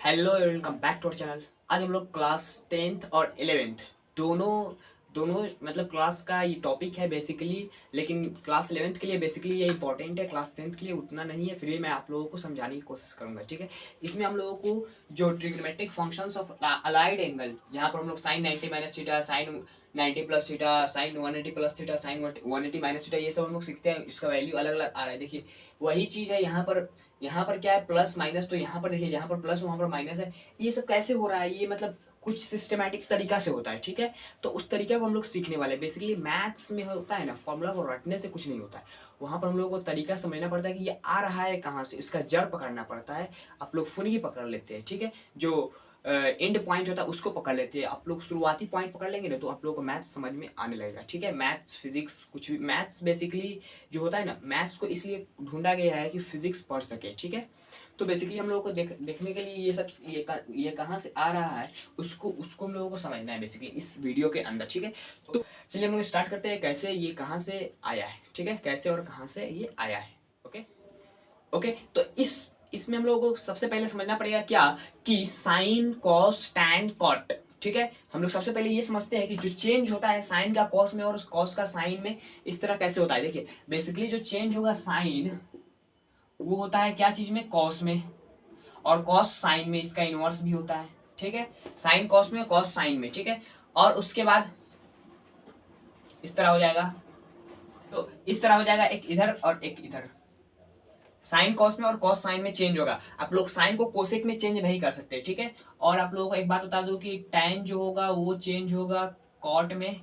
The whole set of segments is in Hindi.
Hello welcome back to our channel. आज हम लोग क्लास 10th और 11th दोनों दोनों मतलब क्लास का ये टॉपिक है बेसिकली। लेकिन क्लास 11th के लिए बेसिकली ये इंपॉर्टेंट है, क्लास 10th के लिए उतना नहीं है। फिर भी मैं आप लोगों को समझाने की कोशिश करूंगा, ठीक है। इसमें हम लोगों को जो trigonometric functions of allied angle, जहाँ पर हम लोग sine 90 minus theta, sine 90 plus theta, sine 180 plus theta, sine 180 minus theta, ये सब हम लोग सीखते हैं। इसका वैल्यू अलग अलग आ रहा है। देखिए वही चीज़ है यहाँ पर क्या है, प्लस माइनस। तो यहाँ पर देखिए, यहाँ पर प्लस वहाँ पर माइनस है। ये सब कैसे हो रहा है, ये मतलब कुछ सिस्टमैटिक तरीका से होता है, ठीक है। तो उस तरीके को हम लोग सीखने वाले हैं। बेसिकली मैथ्स में होता है ना, फॉर्मूला को रटने से कुछ नहीं होता है। वहाँ पर हम लोगों को तरीका समझना पड़ता है कि ये आ रहा है कहाँ से, इसका जड़ पकड़ना पड़ता है। आप लोग फुनगी पकड़ लेते हैं, ठीक है। जो एंड पॉइंट होता है उसको पकड़ लेते हैं। आप लोग शुरुआती पॉइंट पकड़ लेंगे ना, तो आप लोगों को मैथ्स समझ में आने लगेगा, ठीक है। मैथ्स फिजिक्स कुछ भी, मैथ्स बेसिकली जो होता है ना, मैथ्स को इसलिए ढूंढा गया है कि फिजिक्स पढ़ सके, ठीक है। तो बेसिकली हम लोगों को देखने के लिए ये सब ये कहाँ से आ रहा है, उसको उसको हम लोगों को समझना है बेसिकली इस वीडियो के अंदर, ठीक है। तो चलिए हम लोग स्टार्ट करते हैं, कैसे ये कहाँ से आया है, ठीक है। कैसे और कहाँ से ये आया है, ओके ओके। तो इसमें हम लोगों को सबसे पहले समझना पड़ेगा क्या, कि साइन कॉस टैन कॉट, ठीक है। हम लोग सबसे पहले ये समझते हैं कि जो चेंज होता है साइन का कॉस में और कॉस का साइन में, इस तरह कैसे होता है। देखिए बेसिकली जो चेंज होगा साइन, वो होता है क्या चीज में, कॉस में। और कॉस साइन में, इसका इनवर्स भी होता है, ठीक है। साइन कॉस में, कॉस साइन में, ठीक है। और उसके बाद इस तरह हो जाएगा। तो इस तरह हो जाएगा, एक इधर और एक इधर। साइन कॉस में और कॉस साइन में चेंज होगा। आप लोग साइन को कोसेक में चेंज नहीं कर सकते, ठीक है। और आप लोगों को एक बात बता दूं कि टैन जो होगा वो चेंज होगा कॉट में,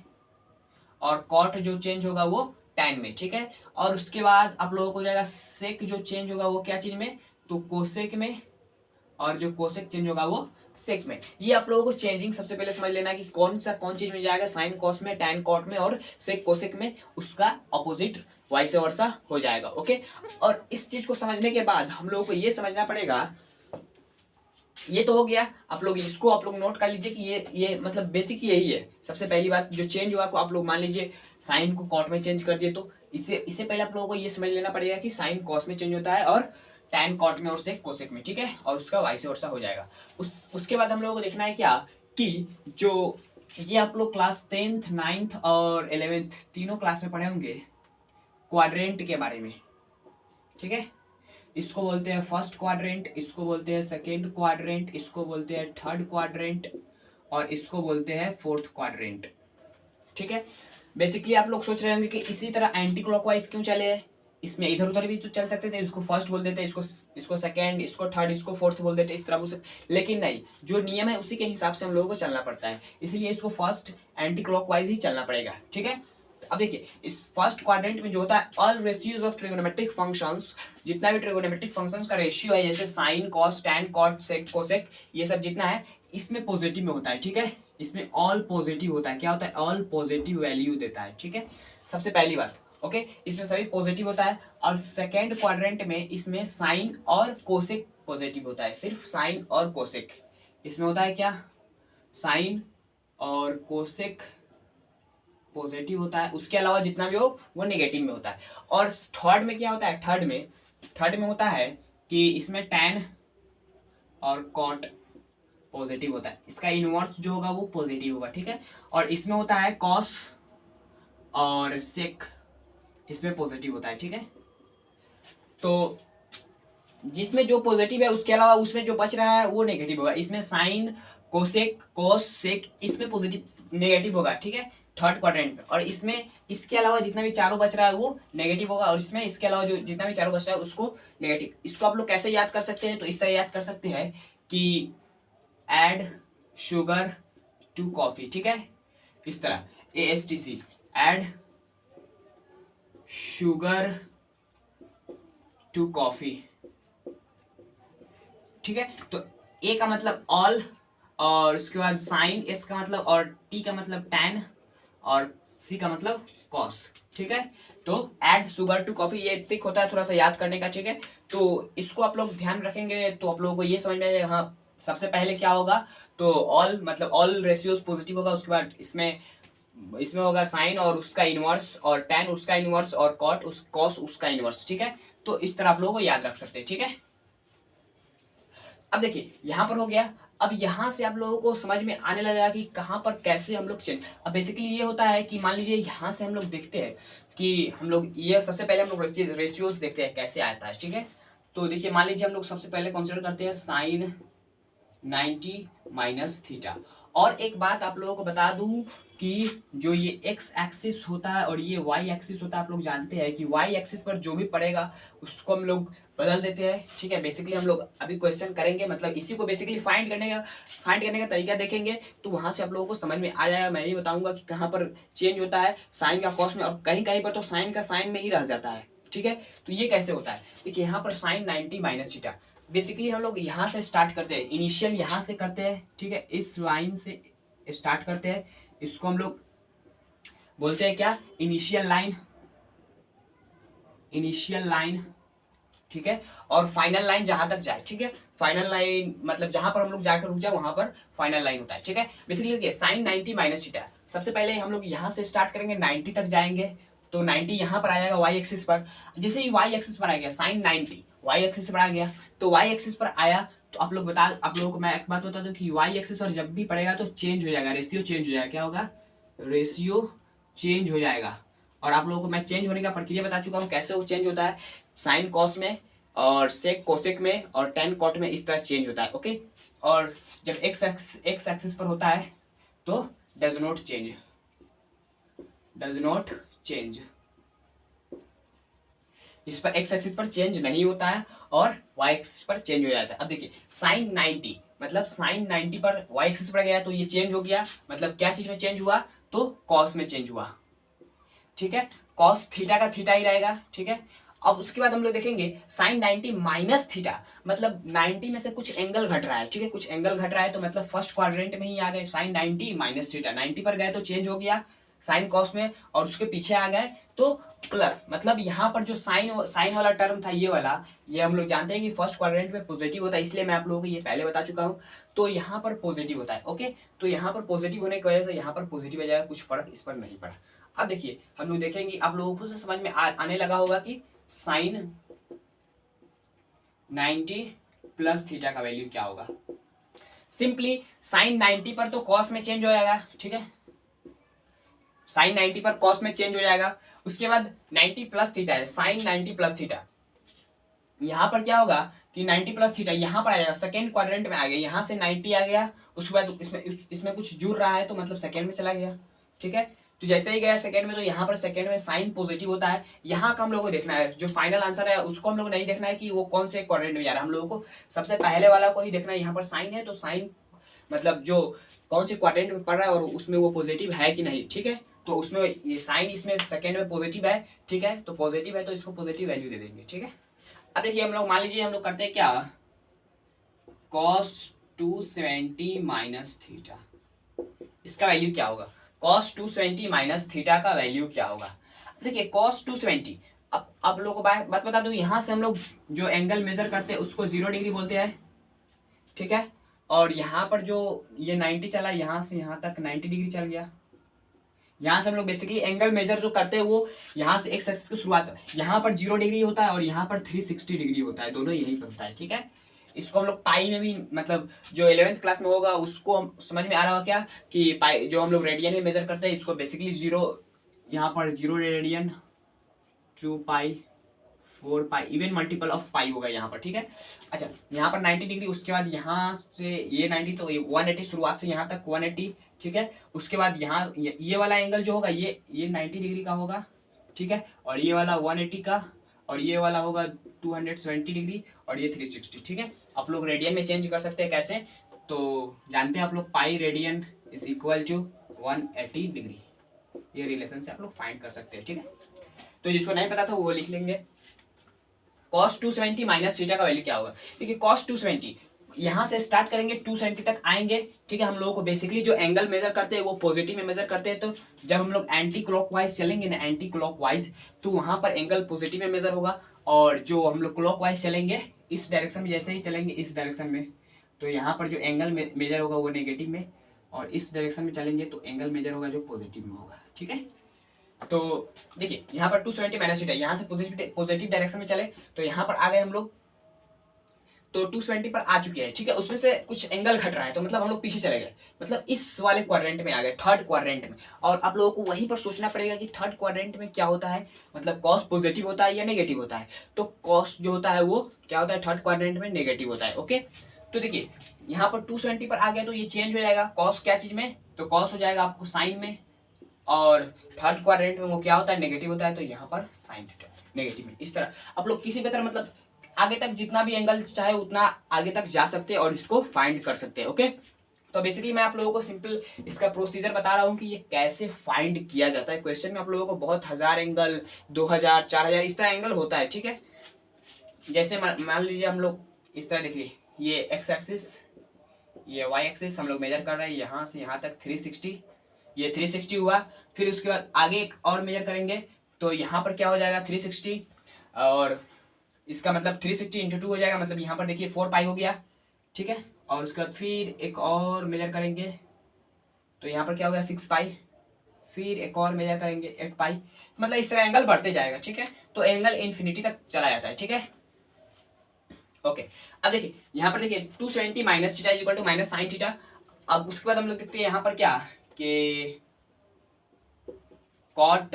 और कॉट जो चेंज होगा वो टैन में, ठीक है। और उसके बाद आप लोगों को हो जाएगा सेक, जो चेंज होगा वो क्या चीज में, तो कोसेक में। और जो कोसेक चेंज होगा वो सेक में। ये आप लोगों को चेंजिंग सबसे पहले समझ लेना कि कौन चीज में जाएगा, साइन कॉस में, टैन कॉट में, और सेक कोसेक में उसका ऑपोजिट वाइस वर्सा हो जाएगा, ओके। और इस चीज को समझने के बाद हम लोगों को ये समझना पड़ेगा, ये तो हो गया। आप लोग नोट कर लीजिए कि ये मतलब बेसिक यही है। सबसे पहली बात, जो चेंज हुआ को आप लोग मान लीजिए साइन को कॉट में चेंज कर दिए, तो इससे पहले आप लोगों को ये समझ लेना पड़ेगा कि साइन कॉस में चेंज होता है और टैन कॉट में और सेक कोसेक में, ठीक है। और उसका वाइस वर्सा हो जाएगा। उसके बाद हम लोगों को देखना है क्या, कि जो ये आप लोग क्लास 10th 9th और 11th तीनों क्लास में पढ़े होंगे क्वाड्रेंट के बारे में, ठीक है। इसको बोलते हैं फर्स्ट क्वाड्रेंट, इसको बोलते हैं सेकेंड क्वाड्रेंट, इसको बोलते हैं थर्ड क्वाड्रेंट, और इसको बोलते हैं फोर्थ क्वाड्रेंट, ठीक है। बेसिकली आप लोग सोच रहे होंगे कि इसी तरह एंटी क्लॉकवाइज क्यों चले हैं। इसमें इधर उधर भी तो चल सकते थे, इसको फर्स्ट बोल देते, इसको सेकेंड, इसको थर्ड, इसको फोर्थ बोल देते, इस तरह बोल सकते। लेकिन नहीं, जो नियम है उसी के हिसाब से हम लोगों को चलना पड़ता है, इसलिए इसको फर्स्ट एंटी क्लॉकवाइज ही चलना पड़ेगा, ठीक है। अब देखिए इस फर्स्ट क्वाड्रेंट में जो होता है all ratios of trigonometric functions, जितना भी ट्रिगोनोमेट्रिक फंक्शंस का रेशियो है, जैसे sine cos tan cot sec cosec, ये सब जितना है इसमें पॉजिटिव में होता है, ठीक है। इसमें ऑल पॉजिटिव होता है। क्या होता है, ऑल पॉजिटिव वैल्यू देता है, ठीक है। सबसे पहली बात, ओके, इसमें सभी पॉजिटिव होता है। और सेकेंड क्वाड्रेंट में इसमें साइन और कोसेक पॉजिटिव होता है, सिर्फ साइन और कोसेक। इसमें होता है क्या, साइन और कोसेक पॉजिटिव होता है, उसके अलावा जितना भी हो वो नेगेटिव में होता है। और थर्ड में क्या होता है, थर्ड में होता है कि इसमें टैन और कॉट पॉजिटिव होता है, इसका इनवर्स जो होगा वो पॉजिटिव होगा, ठीक है। और इसमें होता है कॉस और सेक, इसमें पॉजिटिव होता है, ठीक है। तो जिसमें जो पॉजिटिव है उसके अलावा उसमें जो बच रहा है वो नेगेटिव होगा। इसमें साइन कोसेक कॉस सेक, इसमें पॉजिटिव नेगेटिव होगा, ठीक है, थर्ड क्वाड्रेंट में। और इसमें इसके अलावा जितना भी चारों बच रहा है वो नेगेटिव होगा, और इसमें इसके अलावा जो जितना भी चारों बच रहा है उसको नेगेटिव। इसको आप लोग कैसे याद कर सकते हैं, तो इस तरह याद कर सकते हैं कि एड शुगर टू कॉफी, ठीक है। इस तरह ASTC, add sugar to coffee, ठीक है। तो ए का मतलब ऑल, और उसके बाद साइन, एस का मतलब, और टी का मतलब टैन, और सी का मतलब कॉस, ठीक है। तो एड शुगर टू कॉफी, ये ट्रिक होता है थोड़ा सा याद करने का, ठीक है। तो इसको आप लोग ध्यान रखेंगे तो आप लोगों को ये समझ में आएगा। हाँ, सबसे पहले क्या होगा, तो ऑल मतलब ऑल रेशियोज पॉजिटिव होगा। उसके बाद इसमें इसमें होगा साइन और उसका इनवर्स, और टैन उसका इनवर्स, और कॉस उसका इनवर्स, ठीक है। तो इस तरह आप लोगों को याद रख सकते हैं, ठीक है। अब देखिए यहाँ पर हो गया। अब यहाँ से आप लोगों को समझ में आने लगा कि कहाँ पर कैसे हम लोग चेंज। अब बेसिकली ये होता है कि मान लीजिए यहाँ से हम लोग देखते हैं कि हम लोग ये सबसे पहले हम लोग रेशियोज देखते हैं कैसे आता है, ठीक है। तो देखिए मान लीजिए हम लोग सबसे पहले कंसिडर करते हैं साइन 90 माइनस थीटा। और एक बात आप लोगों को बता दूं कि जो ये एक्स एक्सिस होता है और ये वाई एक्सिस होता है, आप लोग जानते हैं कि वाई एक्सिस पर जो भी पड़ेगा उसको हम लोग बदल देते हैं, ठीक है। बेसिकली हम लोग अभी क्वेश्चन करेंगे, मतलब इसी को बेसिकली फाइंड करने का तरीका देखेंगे, तो वहां से आप लोगों को समझ में आ जाएगा। मैं ये बताऊंगा कि कहाँ पर चेंज होता है साइन का कॉस में, और कहीं कहीं पर तो साइन का साइन में ही रह जाता है, ठीक है। तो ये कैसे होता है, देखिए यहाँ पर साइन 90 माइनस थीटा। बेसिकली हम लोग यहाँ से स्टार्ट करते हैं, इनिशियल यहाँ से करते हैं, ठीक है। इस लाइन से स्टार्ट करते हैं, इसको हम लोग बोलते हैं क्या, इनिशियल लाइन, इनिशियल लाइन, ठीक है। और फाइनल लाइन जहां तक जाए, ठीक है। फाइनल लाइन मतलब जहां पर हम लोग जाकर रुक जाए वहां पर फाइनल लाइन होता है, ठीक है। बेसिकली देखिए साइन 90 माइनस थीटा, सबसे पहले हम लोग यहाँ से स्टार्ट करेंगे 90 तक जाएंगे, तो 90 यहाँ पर आ जाएगा वाई एक्सिस पर। जैसे ही वाई एक्सिस पर आ गया साइन 90 वाई एक्सिस पर आ गया, तो वाई एक्सिस पर आया तो आप लोगों को मैं एक बात बता दूं कि वाई एक्सिस पर जब भी पड़ेगा तो चेंज हो जाएगा, रेशियो चेंज हो जाएगा। क्या होगा, रेशियो चेंज हो जाएगा। और आप लोगों को मैं चेंज होने का प्रक्रिया बता चुका हूँ कैसे वो चेंज होता है, साइन कॉस में और सेक कोसेक में और टेन कॉट में इस तरह चेंज होता है, ओके। और जब एक्स एक्सिस पर होता है तो does not change, does not change, इस पर एक्स एक्सिस पर चेंज नहीं होता है और वाई एक्सिस पर चेंज हो जाता है। अब देखिए साइन 90 मतलब साइन 90 पर वाई एक्सिस पर गया तो ये चेंज हो गया, मतलब क्या चीज में चेंज हुआ, तो कॉस में चेंज हुआ, ठीक है। कॉस थीटा का थीटा ही रहेगा, ठीक है। अब उसके बाद हम लोग देखेंगे साइन 90 माइनस थीटा, मतलब 90 में से कुछ एंगल घट रहा है, ठीक है। कुछ एंगल घट रहा है तो मतलब फर्स्ट क्वाड्रेंट में ही आ गए साइन 90 माइनस थीटा, 90 पर गए तो चेंज हो गया साइन कॉस में, और उसके पीछे आ गए तो प्लस, मतलब यहाँ पर जो साइन साइन वाला टर्म था ये वाला, ये हम लोग जानते हैं कि फर्स्ट क्वाड्रेंट में पॉजिटिव होता है, इसलिए मैं आप लोगों को ये पहले बता चुका हूँ। तो यहाँ पर पॉजिटिव होता है, ओके। तो यहाँ पर पॉजिटिव होने की वजह से यहाँ पर पॉजिटिव आ जाएगा, कुछ फर्क इस पर नहीं पड़ा। अब देखिए हम लोग देखेंगे, आप लोगों को समझ में आने लगा होगा कि साइन 90 प्लस थीटा का वैल्यू क्या होगा। सिंपली साइन 90 पर तो कॉस में चेंज हो जाएगा, ठीक है। साइन 90 पर कॉस में चेंज हो जाएगा। उसके बाद 90 प्लस थीटा है, साइन 90 प्लस थीटा, यहां पर क्या होगा कि 90 प्लस थीटा यहां पर आ जाएगा, सेकेंड क्वाड्रेंट में आ गया, यहां से 90 आ गया, उसके बाद इसमें कुछ जुड़ रहा है तो मतलब सेकेंड में चला गया, ठीक है। तो जैसे ही गया सेकंड में, तो यहाँ पर सेकंड में साइन पॉजिटिव होता है। यहाँ का हम लोगों को देखना है, जो फाइनल आंसर है उसको हम लोग नहीं देखना है कि वो कौन से क्वाड्रेंट में जा रहा है, हम लोगों को सबसे पहले वाला को ही देखना है। यहाँ पर साइन है तो साइन मतलब जो कौन से क्वाड्रेंट में पड़ रहा है और उसमें वो पॉजिटिव है कि नहीं, ठीक है। तो उसमें ये साइन इसमें सेकंड में पॉजिटिव है, ठीक है। तो पॉजिटिव है तो इसको पॉजिटिव वैल्यू दे देंगे, ठीक है। अब देखिए हम लोग मान लीजिए हम लोग करते हैं क्या, कॉस 270 माइनस थीटा, इसका वैल्यू क्या होगा, कॉस 270 माइनस थीटा का वैल्यू क्या होगा। देखिए कॉस 270, अब आप लोगों को बात बता दूं, यहां से हम लोग जो एंगल मेजर करते हैं उसको 0 डिग्री बोलते हैं, ठीक है। और यहाँ पर जो ये 90 चला, यहाँ से यहाँ तक 90 डिग्री चल गया। यहाँ से हम लोग बेसिकली एंगल मेजर जो करते हैं वो यहाँ से एक्स एक्सिस की शुरुआत, यहाँ पर 0 डिग्री होता है और यहाँ पर 360 डिग्री होता है, दोनों यही पर होता है, ठीक है। इसको हम लोग पाई में भी, मतलब जो 11th क्लास में होगा उसको समझ में आ रहा होगा क्या कि पाई जो हम लोग रेडियन में मेजर करते हैं, इसको बेसिकली 0, यहाँ पर 0 radian 2 pi 4 pi, even multiple of pi होगा यहाँ पर, ठीक है। अच्छा यहाँ पर 90 डिग्री, उसके बाद यहाँ से ये 90 तो ये 180, शुरुआत से यहाँ तक 180, ठीक है। उसके बाद यहाँ ये वाला एंगल जो होगा ये 90 डिग्री का होगा, ठीक है। और ये वाला 180 का, और ये वाला होगा 270 डिग्री, और ये 360, ठीक है। आप लोग रेडियन में चेंज कर सकते हैं, कैसे तो जानते हैं आप लोग, pi radian is equal to 180 degree, ये रिलेशन से आप लोग फाइंड कर सकते हैं, ठीक है। तो जिसको नहीं पता था वो लिख लेंगे। कॉस 270 माइनस थीटा का वैल्यू क्या होगा, देखिए कॉस 270 यहाँ से स्टार्ट करेंगे 270 तक आएंगे, ठीक है। हम लोगों को बेसिकली जो एंगल मेजर करते हैं वो पॉजिटिव में मेजर करते हैं, तो जब हम लोग एंटी क्लॉकवाइज चलेंगे ना, एंटी क्लॉकवाइज, तो वहां पर एंगल पॉजिटिव में मेजर होगा। और जो हम लोग क्लॉकवाइज चलेंगे इस डायरेक्शन में, जैसे ही चलेंगे इस डायरेक्शन में, तो यहाँ पर जो एंगल मेजर होगा वो नेगेटिव में, और इस डायरेक्शन में चलेंगे तो एंगल मेजर होगा जो पॉजिटिव में होगा, ठीक है। तो देखिए यहाँ पर 270 माइनस थीटा, यहाँ से पॉजिटिव डायरेक्शन में चले तो यहाँ पर आ गए हम लोग तो 270 पर आ चुके हैं, ठीक है। उसमें से कुछ एंगल घट रहा है, तो मतलब हम लोग पीछे चले गए, मतलब इस वाले क्वाड्रेंट में आ गए, थर्ड क्वाड्रेंट में। और आप लोगों को वहीं पर सोचना पड़ेगा कि थर्ड क्वाड्रेंट में क्या होता है, मतलब कॉस पॉजिटिव होता है या नेगेटिव होता है। तो कॉस जो होता है वो क्या होता है, थर्ड क्वाड्रेंट में नेगेटिव होता है। ओके, तो देखिए यहाँ पर 270 पर आ गया तो ये चेंज हो जाएगा, कॉस क्या चीज में, तो कॉस हो जाएगा आपको साइन में, और थर्ड क्वाड्रेंट में वो क्या होता है, नेगेटिव होता है, तो यहाँ पर साइन थीटा नेगेटिव में। इस तरह आप लोग किसी भी तरह मतलब आगे तक जितना भी एंगल चाहे उतना आगे तक जा सकते हैं और इसको फाइंड कर सकते हैं। ओके, तो बेसिकली मैं आप लोगों को सिंपल इसका प्रोसीजर बता रहा हूँ कि ये कैसे फाइंड किया जाता है। क्वेश्चन में आप लोगों को बहुत 1000 एंगल, 2000, 4000 इस तरह एंगल होता है, ठीक है। जैसे मान लीजिए हम लोग इस तरह देखिए, ये एक्स एक्सिस, ये वाई एक्सिस हम लोग मेजर कर रहे हैं यहाँ से यहाँ तक 360, ये 360 हुआ। फिर उसके बाद आगे एक और मेजर करेंगे तो यहाँ पर क्या हो जाएगा 360, और इसका मतलब 360 इंटू 2 हो जाएगा, मतलब यहाँ पर देखिए 4 पाई हो गया, ठीक है। और उसके बाद फिर एक और मेजर करेंगे तो यहाँ पर क्या हो गया 6 पाई, फिर एक और मेजर करेंगे 8 पाई, मतलब इस तरह एंगल बढ़ते जाएगा, ठीक है। तो एंगल इन्फिनिटी तक चला जाता है, ठीक है। ओके, अब देखिए यहाँ पर देखिए 270 minus theta equal to minus sine theta. अब उसके बाद हम लोग देखते हैं यहाँ पर क्या कि कॉट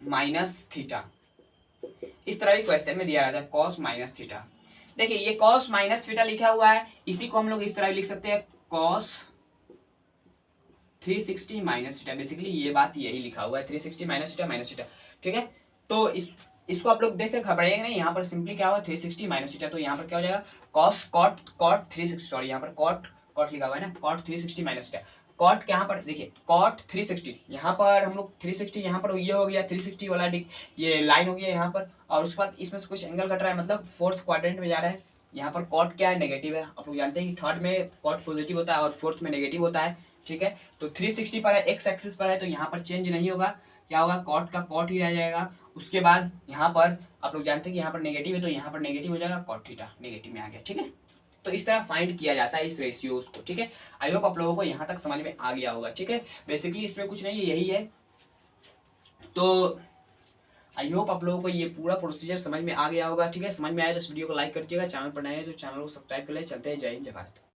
माइनस थीटा, इस तरह भी क्वेश्चन में दिया रहता है कॉस माइनस थीटा। देखिए ये कॉस माइनस थीटा लिखा हुआ है, इसी को हम लोग इस तरह भी लिख सकते हैं कॉस 360 माइनस थीटा। बेसिकली ये बात यही लिखा हुआ है 360 माइनस थीटा माइनस थीटा, ठीक है। तो इसको आप लोग देख कर घबराइएगा नहीं, यहाँ पर सिंपली क्या हुआ 360 माइनस थीटा, तो यहाँ पर क्या हो जाएगा कॉस कॉट कॉट 360, सॉरी यहाँ पर कॉट कॉट लिखा हुआ है ना, कॉट 360 माइनस थीटा। कॉट यहाँ पर देखिए कॉट 360, यहाँ पर हम लोग 360, यहाँ पर ये हो गया 360 वाला ये लाइन हो गया यहाँ पर, और उसके बाद इसमें से कुछ एंगल घट रहा है, मतलब फोर्थ क्वाड्रेंट में जा रहा है। यहाँ पर कॉट क्या है, नेगेटिव है। आप लोग जानते हैं कि थर्ड में कॉट पॉजिटिव होता है और फोर्थ में नेगेटिव होता है, ठीक है। तो 360 पर है, एक्स एक्सिस पर है, तो यहाँ पर चेंज नहीं होगा, क्या होगा कॉट का कॉट ही रह जाएगा। उसके बाद यहाँ पर आप लोग जानते हैं कि यहाँ पर नेगेटिव है, तो यहाँ पर नेगेटिव हो जाएगा, कॉट थीटा नेगेटिव में आ गया, ठीक है। तो इस तरह फाइंड किया जाता है इस रेशियोज को, ठीक है। आई होप आप लोगों को यहाँ तक समझ में आ गया होगा, ठीक है। बेसिकली इसमें कुछ नहीं है, यही है। तो आई होप आप लोगों को ये पूरा प्रोसीजर समझ में आ गया होगा, ठीक है। समझ में आया तो इस वीडियो को लाइक कर दीजिएगा, चैनल पर नए हैं तो चैनल को सब्सक्राइब कर ले। चलते हैं, जय हिंद जय भारत।